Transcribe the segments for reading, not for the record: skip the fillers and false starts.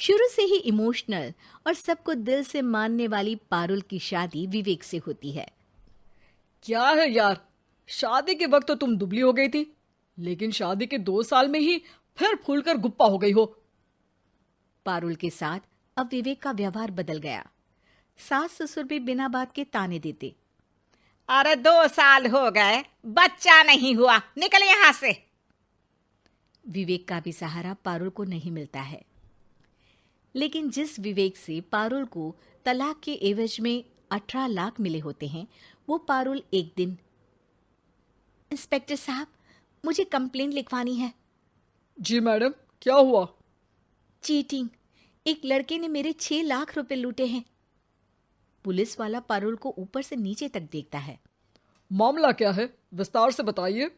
शुरू से ही इमोशनल और सबको दिल से मानने वाली पारुल की शादी विवेक से होती है। क्या है यार, शादी के वक्त तो तुम दुबली हो गई थी, लेकिन शादी के 2 साल में ही फिर फूलकर गुप्पा हो गई हो। पारुल के साथ अब विवेक का व्यवहार बदल गया। सास ससुर भी बिना बात के ताने देते। अरे 2 साल हो गए, बच्चा नहीं हुआ, निकल यहां से। विवेक का भी सहारा पारुल को नहीं मिलता है। लेकिन जिस विवेक से पारुल को तलाक के एवज में 18 लाख मिले होते हैं, वो पारुल एक दिन, इंस्पेक्टर साहब, मुझे कंप्लेन लिखवानी है। जी मैडम, क्या हुआ? चीटिंग, एक लड़के ने मेरे 6 लाख रुपए लूटे हैं। पुलिस वाला पारुल को ऊपर से नीचे तक देखता है। मामला क्या है, विस्तार से बताइए।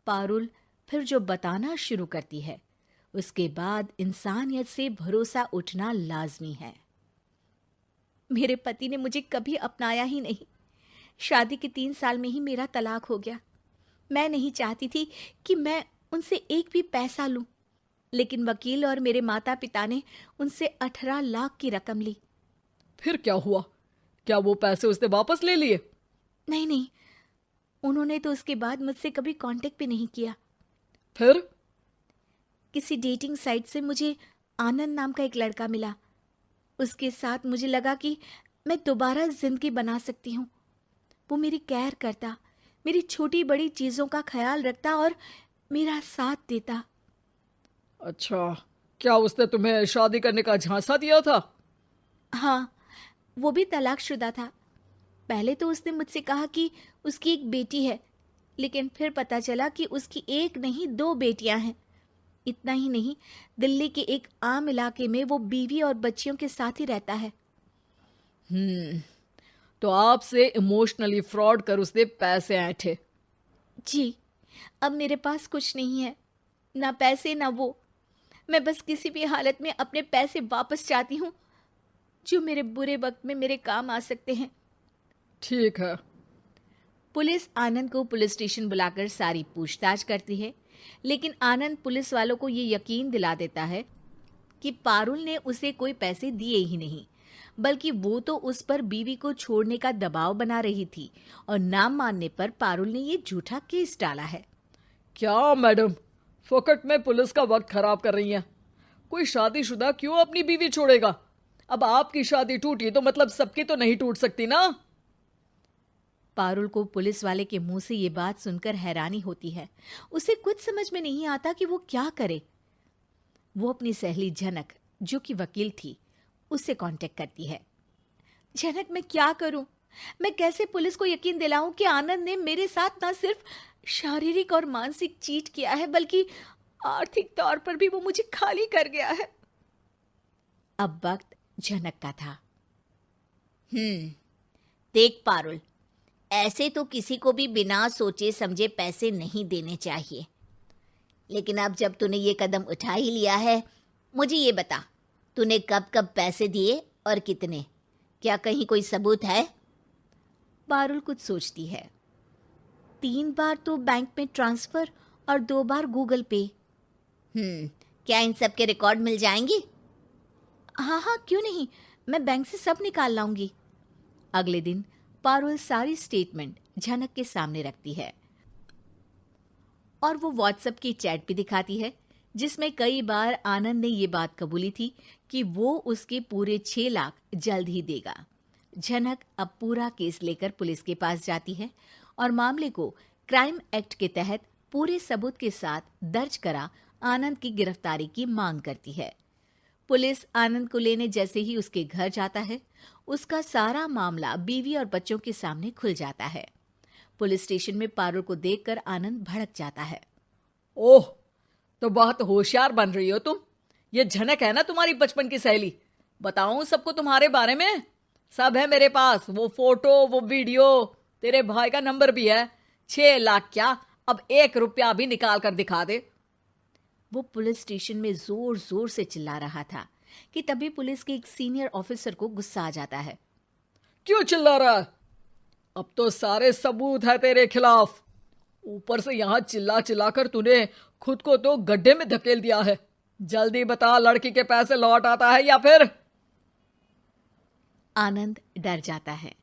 पारुल फिर जो बताना शुरू करती है, उसके बाद इंसानियत से भरोसा उठना लाजमी है। मेरे पति ने मुझे कभी अपनाया ही नहीं। शादी के 3 साल में ही मेरा तलाक हो गया। मैं नहीं चाहती थी कि मैं उनसे एक भी पैसा लूं, लेकिन वकील और मेरे माता पिता ने उनसे 18 लाख की रकम ली। फिर क्या हुआ? क्या वो पैसे उसने वापस ले लिए? नहीं, उन्होंने तो उसके बाद मुझसे कभी कांटेक्ट भी नहीं किया। फिर? किसी डेटिंग साइट से मुझे आनंद नाम का एक लड़का मिला। उसके साथ मुझे लगा कि मैं दोबारा जिंदगी बना सकती हूँ। वो मेरी केयर करता, मेरी छोटी बड़ी चीजों का ख्याल रखता और मेरा साथ देता। अच्छा, क्या उसने तुम्हें शादी करने का झांसा दिया था? हाँ, वो भी तलाकशुदा था। पहले तो उसने मुझसे कहा कि उसकी एक बेटी है, लेकिन फिर पता चला कि उसकी एक नहीं 2 बेटियां हैं। इतना ही नहीं, दिल्ली के एक आम इलाके में वो बीवी और बच्चियों के साथ ही रहता है। तो आपसे इमोशनली फ्रॉड कर उसने पैसे ऐंठे। जी, अब मेरे पास कुछ नहीं है, ना पैसे ना वो। मैं बस किसी भी हालत में अपने पैसे वापस चाहती हूँ, जो मेरे बुरे वक्त में मेरे काम आ सकते हैं। ठीक है। पुलिस आनंद को पुलिस स्टेशन बुलाकर सारी पूछताछ करती है, लेकिन आनंद पुलिस वालों को ये यकीन दिला देता है कि पारुल ने उसे कोई पैसे दिए ही नहीं, बल्कि वो तो उस पर बीवी को छोड़ने का दबाव बना रही थी और ना मानने पर पारुल ने ये झूठा केस डाला है। क्या मैडम, फोकट में पुलिस का वक्त खराब कर रही हैं? कोई शादीशुदा क्यों अपनी बीवी छोड़ेगा? अब आपकी शादी टूटी तो मतलब सबकी तो नहीं टूट सकती ना। पारुल को पुलिस वाले के मुंह से ये बात सुनकर हैरानी होती है। उसे कुछ समझ में नहीं आता कि वो क्या करे। वो अपनी सहेली झनक, जो कि वकील थी, उससे कांटेक्ट करती है। झनक, मैं क्या करूं? मैं कैसे पुलिस को यकीन दिलाऊं कि आनंद ने मेरे साथ ना सिर्फ शारीरिक और मानसिक चीट किया है, बल्कि आर्थिक तौर पर भी वो मुझे खाली कर गया है। अब वक्त झनक का था। देख पारुल, ऐसे तो किसी को भी बिना सोचे समझे पैसे नहीं देने चाहिए, लेकिन अब जब तूने ये कदम उठा ही लिया है, मुझे ये बता, तूने कब कब पैसे दिए और कितने? क्या कहीं कोई सबूत है? पारुल कुछ सोचती है। 3 बार तो बैंक में ट्रांसफर और 2 बार गूगल पे। क्या इन सब के रिकॉर्ड मिल जाएंगे? हाँ, क्यों नहीं, मैं बैंक से सब निकाल लाऊंगी। अगले दिन पारुल सारी स्टेटमेंट झनक के सामने रखती है और वो व्हाट्सएप की चैट भी दिखाती है, जिसमें कई बार आनंद ने ये बात कबूली थी कि वो उसके पूरे 6 लाख जल्द ही देगा। झनक अब पूरा केस लेकर पुलिस के पास जाती है और मामले को क्राइम एक्ट के तहत पूरे सबूत के साथ दर्ज करा आनंद की गिरफ्तारी की मांग करती है। पुलिस आनंद को लेने जैसे ही उसके घर जाता है, उसका सारा मामला बीवी और बच्चों के सामने खुल जाता है। पुलिस स्टेशन में पारुल को देखकर आनंद भड़क जाता है। ओह, तो बहुत होशियार बन रही हो तुम। ये झनक है ना तुम्हारी बचपन की सहेली? बताऊं सबको तुम्हारे बारे में? सब है मेरे पास, वो फोटो, वो वीडियो, तेरे भाई का नंबर भी है। 6 लाख क्या, अब 1 रुपया भी निकाल कर दिखा दे। वो पुलिस स्टेशन में जोर जोर से चिल्ला रहा था कि तभी पुलिस के एक सीनियर ऑफिसर को गुस्सा आ जाता है। क्यों चिल्ला रहा है? अब तो सारे सबूत है तेरे खिलाफ। ऊपर से यहां चिल्ला चिल्ला कर तूने खुद को तो गड्ढे में धकेल दिया है। जल्दी बता, लड़की के पैसे लौट आता है या फिर? आनंद डर जाता है।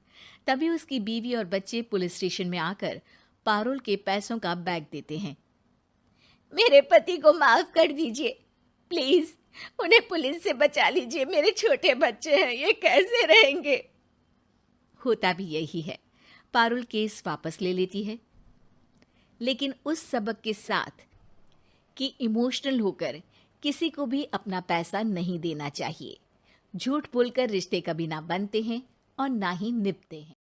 तभी उसकी बीवी और बच्चे पुलिस स्टेशन में आकर पारुल के पैसों का बैग देते हैं। मेरे पति को माफ कर दीजिए, प्लीज उन्हें पुलिस से बचा लीजिए। मेरे छोटे बच्चे हैं, ये कैसे रहेंगे? होता भी यही है। पारुल केस वापस ले लेती है, लेकिन उस सबक के साथ कि इमोशनल होकर किसी को भी अपना पैसा नहीं देना चाहिए। झूठ बोलकर रिश्ते कभी ना बनते हैं और ना ही निभते हैं।